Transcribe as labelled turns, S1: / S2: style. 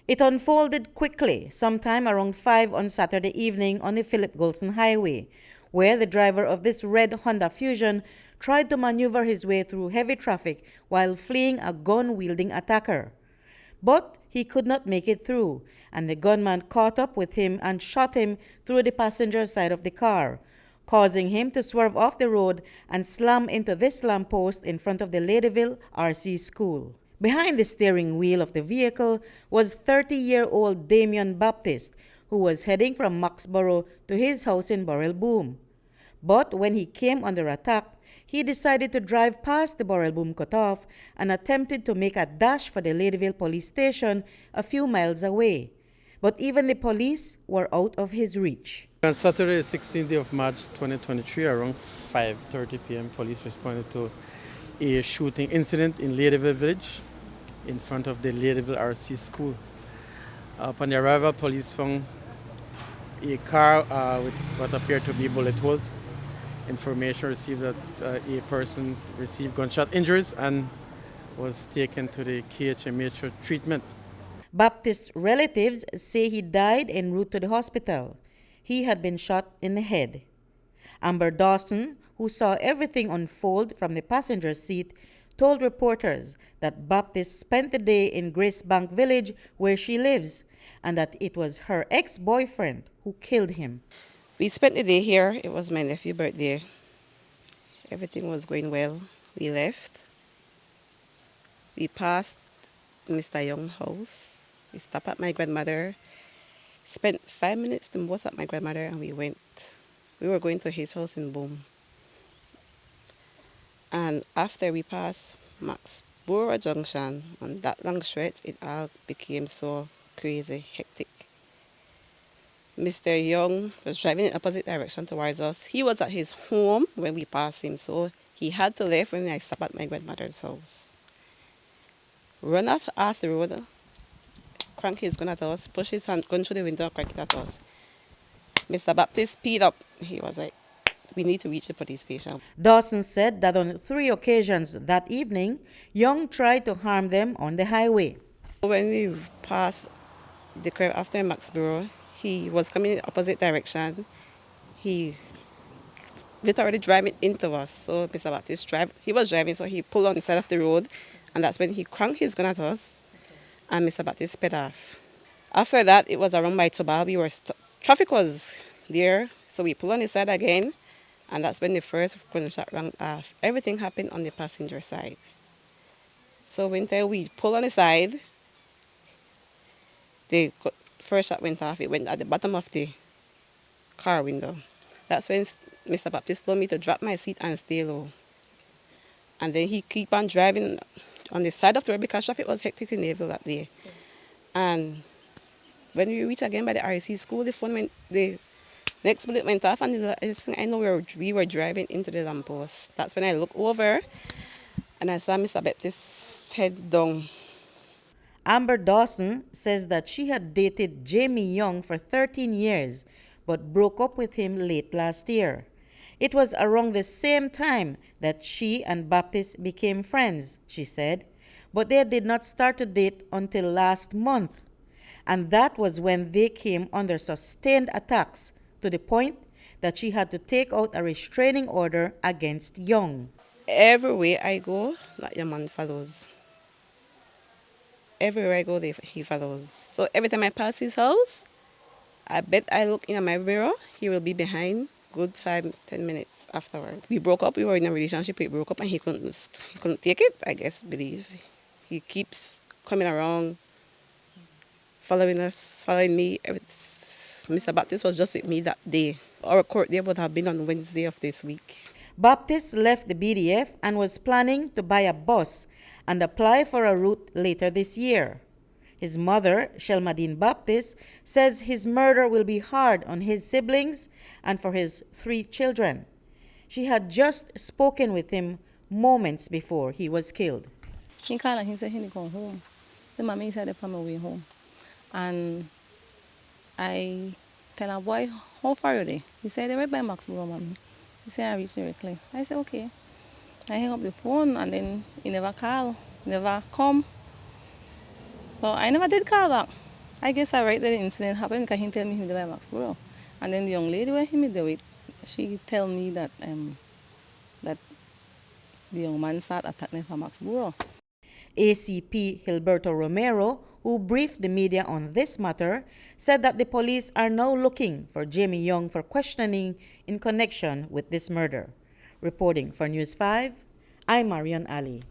S1: It unfolded quickly, sometime around 5 on Saturday evening on the Philip Golson Highway, where the driver of this red Honda Fusion tried to maneuver his way through heavy traffic while fleeing a gun-wielding attacker. But he could not make it through, and the gunman caught up with him and shot him through the passenger side of the car, causing him to swerve off the road and slam into this lamppost in front of the Ladyville RC school. Behind the steering wheel of the vehicle was 30-year-old Damion Baptist, who was heading from Maxborough to his house in Burrell Boom. But when he came under attack, he decided to drive past the Burrell Boom cutoff and attempted to make a dash for the Ladyville police station a few miles away. But even the police were out of his reach.
S2: On Saturday, 16th of March 2023, around 5:30 p.m., police responded to a shooting incident in Ladyville Village in front of the Ladyville RC school. Upon the arrival, police found a car with what appeared to be bullet holes. Information received that a person received gunshot injuries and was taken to the KHMH for treatment.
S1: Baptist's relatives say he died en route to the hospital. He had been shot in the head. Amber Dawson, who saw everything unfold from the passenger seat, told reporters that Baptist spent the day in Gracebank Village where she lives, and that it was her ex-boyfriend who killed him.
S3: We spent the day here. It was my nephew's birthday. Everything was going well. We left. We passed Mr. Young's house. We stopped at my grandmother. Spent 5 minutes the most at my grandmother, and we went. We were going to his house in Boom. And after we passed Maxborough Junction, on that long stretch, it all became so crazy, hectic. Mr. Young was driving in opposite direction towards us. He was at his home when we passed him, so he had to leave when I stopped at my grandmother's house. Run off across the road, crank his gun at us, push his hand, gun through the window, crank it at us. Mr. Baptist speed up. He was like, we need to reach the police station.
S1: Dawson said that on 3 occasions that evening, Young tried to harm them on the highway.
S3: When we passed the curve after Maxborough, he was coming in the opposite direction. He literally driving into us. So Mr. Baptist he was driving, so he pulled on the side of the road, and that's when he cranked his gun at us, and Mr. Baptist sped off. After that, it was around my Tobago. Traffic was there, so we pulled on the side again, and that's when the first gunshot rang off. Everything happened on the passenger side. So when we pulled on the side, the first shot went off. It went at the bottom of the car window. That's when Mr. Baptist told me to drop my seat and stay low. And then he keep on driving on the side of the road because traffic was hectic in Ladyville that day. Yes. And when we reached again by the RC school, the next bullet went off, and I know we were driving into the lamppost. That's when I looked over and I saw Mr. Baptist's head down.
S1: Amber Dawson says that she had dated Jamie Young for 13 years, but broke up with him late last year. It was around the same time that she and Baptist became friends, she said, but they did not start to date until last month. And that was when they came under sustained attacks to the point that she had to take out a restraining order against Young.
S3: Everywhere I go, that young man follows. Everywhere I go, he follows. So every time I pass his house, I bet I look in my mirror, he will be behind good 5-10 minutes afterward. We broke up, we were in a relationship, we broke up, and he couldn't take it, I guess, believe. He keeps coming around, following me. Mr. Baptist was just with me that day. Our court day would have been on Wednesday of this week.
S1: Baptist left the BDF and was planning to buy a bus and apply for a route later this year. His mother, Shelmadine Baptist, says his murder will be hard on his siblings and for his 3 children. She had just spoken with him moments before he was killed.
S4: He called and he said he need to go home. The mommy said they're on my way home. And I tell her, boy, how far are they? He said, they're right by Maxborough, mommy. He said, I reached directly. I said, okay. I hang up the phone, and then he never called, never come. So I never did call back. I guess I right that the incident happened because he tell me he was by Maxborough. And then the young lady where he met there with, she tell me that that the young man started attacking from Maxborough.
S1: ACP Gilberto Romero, who briefed the media on this matter, said that the police are now looking for Jamie Young for questioning in connection with this murder. Reporting for News 5, I'm Marion Ali.